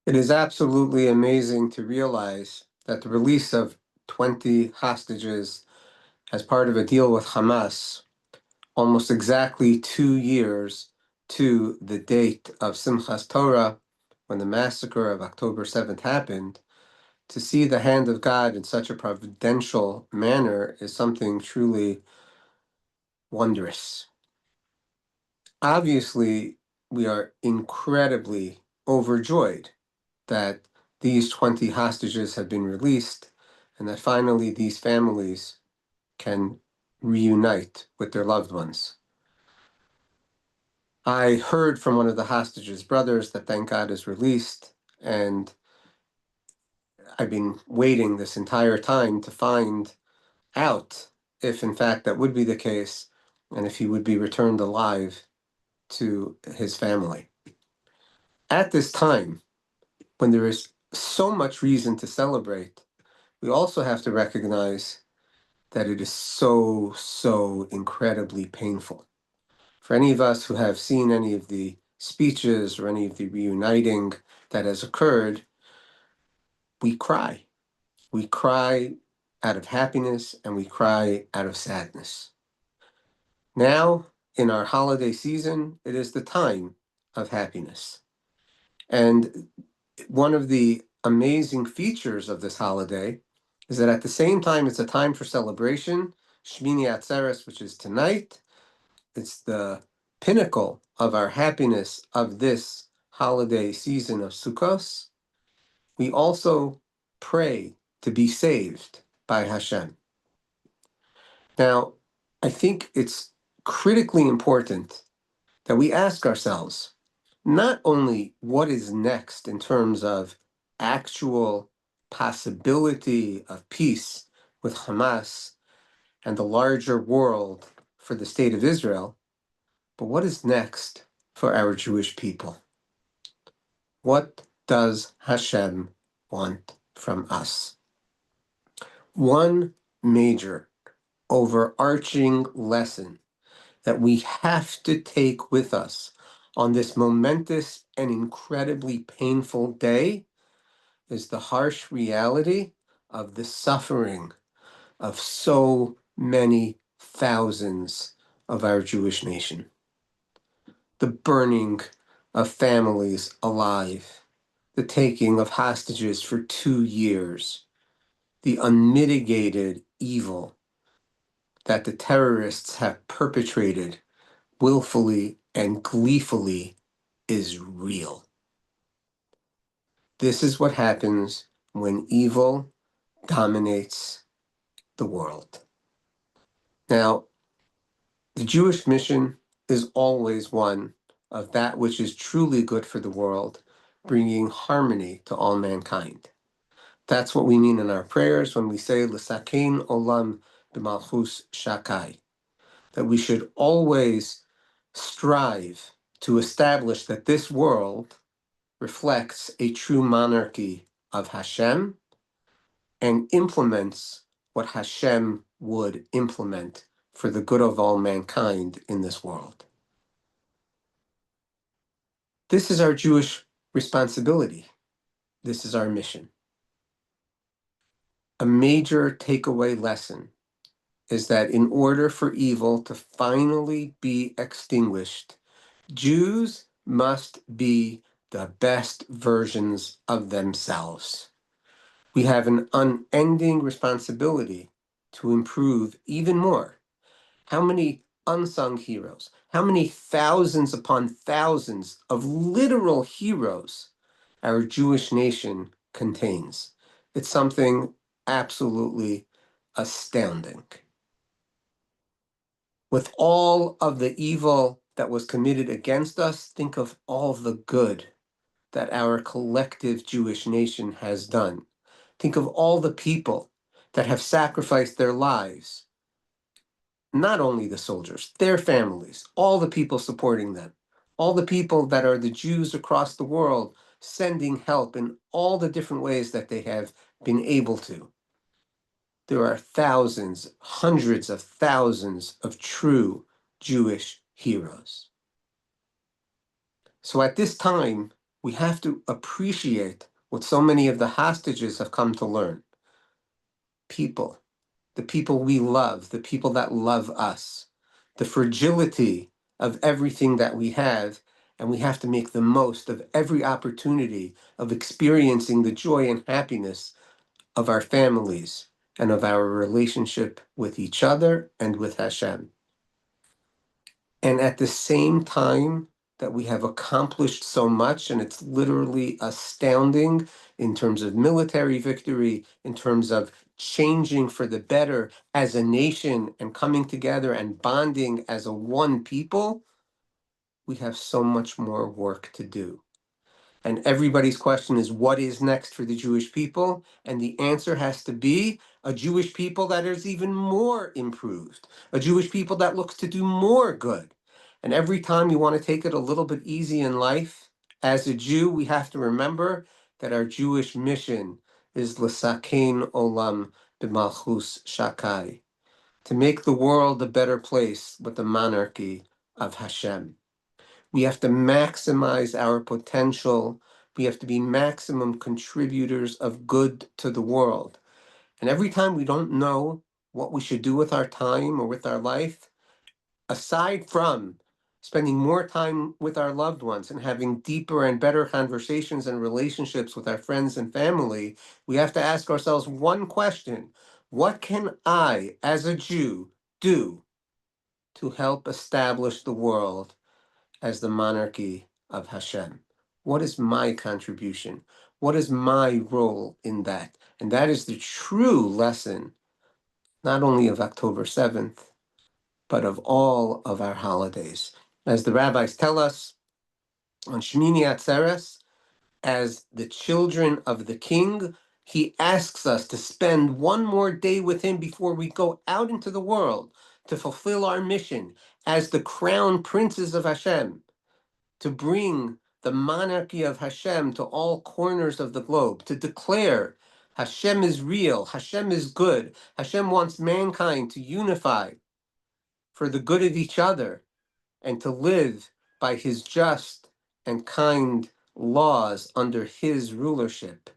It is absolutely amazing to realize that the release of 20 hostages as part of a deal with Hamas, almost exactly 2 years to the date of Simchas Torah, when the massacre of October 7th happened, to see the hand of God in such a providential manner is something truly wondrous. Obviously, we are incredibly overjoyed that these 20 hostages have been released and that finally these families can reunite with their loved ones. I heard from one of the hostages' brothers that thank God is released, and I've been waiting this entire time to find out if in fact that would be the case and if he would be returned alive to his family. At this time, when there is so much reason to celebrate, we also have to recognize that it is so incredibly painful. For any of us who have seen any of the speeches or any of the reuniting that has occurred, we cry. We cry out of happiness and we cry out of sadness. Now, in our holiday season, it is the time of happiness. And one of the amazing features of this holiday is that at the same time, it's a time for celebration, Shmini Atzeres, which is tonight. It's the pinnacle of our happiness of this holiday season of Sukkos. We also pray to be saved by Hashem. Now, I think it's critically important that we ask ourselves not only what is next in terms of actual possibility of peace with Hamas and the larger world for the state of Israel, but what is next for our Jewish people? What does Hashem want from us? One major overarching lesson that we have to take with us on this momentous and incredibly painful day is the harsh reality of the suffering of so many thousands of our Jewish nation. The burning of families alive, the taking of hostages for 2 years, the unmitigated evil that the terrorists have perpetrated willfully and gleefully is real. This is what happens when evil dominates the world. Now, the Jewish mission is always one of that which is truly good for the world, bringing harmony to all mankind. That's what we mean in our prayers when we say, L'sakein olam b'malchus shakai, that we should always strive to establish that this world reflects a true monarchy of Hashem and implements what Hashem would implement for the good of all mankind in this world. This is our Jewish responsibility. This is our mission. A major takeaway lesson is that in order for evil to finally be extinguished, Jews must be the best versions of themselves. We have an unending responsibility to improve even more. How many unsung heroes, how many thousands upon thousands of literal heroes our Jewish nation contains? It's something absolutely astounding. With all of the evil that was committed against us, think of all the good that our collective Jewish nation has done. Think of all the people that have sacrificed their lives, not only the soldiers, their families, all the people supporting them, all the people that are the Jews across the world sending help in all the different ways that they have been able to. There are thousands, hundreds of thousands of true Jewish heroes. So at this time, We have to appreciate what so many of the hostages have come to learn. People, the people we love, the people that love us, the fragility of everything that we have, and we have to make the most of every opportunity of experiencing the joy and happiness of our families and of our relationship with each other and with Hashem. And at the same time that we have accomplished so much, and it's literally astounding in terms of military victory, in terms of changing for the better as a nation and coming together and bonding as a one people, we have so much more work to do. And everybody's question is, what is next for the Jewish people? And the answer has to be a Jewish people that is even more improved, a Jewish people that looks to do more good. And every time you want to take it a little bit easy in life, as a Jew, we have to remember that our Jewish mission is l'sakein olam b'malchus shakai, to make the world a better place with the monarchy of Hashem. We have to maximize our potential. We have to be maximum contributors of good to the world. And every time we don't know what we should do with our time or with our life, aside from spending more time with our loved ones and having deeper and better conversations and relationships with our friends and family, we have to ask ourselves one question. What can I, as a Jew, do to help establish the world as the monarchy of Hashem? What is my contribution? What is my role in that? And that is the true lesson, not only of October 7th, but of all of our holidays. As the rabbis tell us on Shmini Atzeres, as the children of the king, he asks us to spend one more day with him before we go out into the world to fulfill our mission as the crown princes of Hashem, to bring the monarchy of Hashem to all corners of the globe, to declare Hashem is real, Hashem is good, Hashem wants mankind to unify for the good of each other and to live by his just and kind laws under his rulership.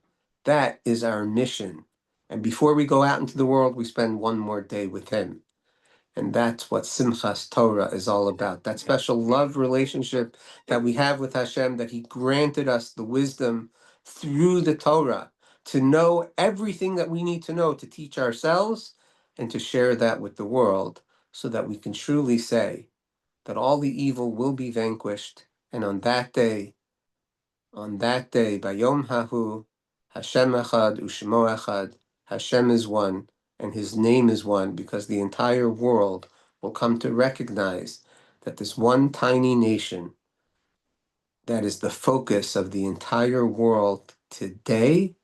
That is our mission. And before we go out into the world, we spend one more day with him. And that's what Simchas Torah is all about. That special love relationship that we have with Hashem, that he granted us the wisdom through the Torah to know everything that we need to know to teach ourselves and to share that with the world so that we can truly say that all the evil will be vanquished. And on that day, Bayom Hahu, Hashem Echad U'Shemo Echad, Hashem is one, and his name is one, because the entire world will come to recognize that this one tiny nation that is the focus of the entire world today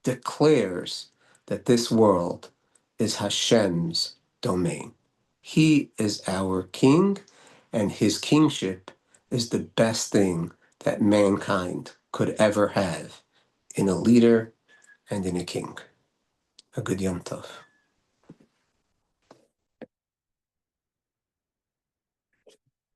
declares that this world is Hashem's domain. He is our king, and his kingship is the best thing that mankind could ever have in a leader and in a king. A good Yom Tov.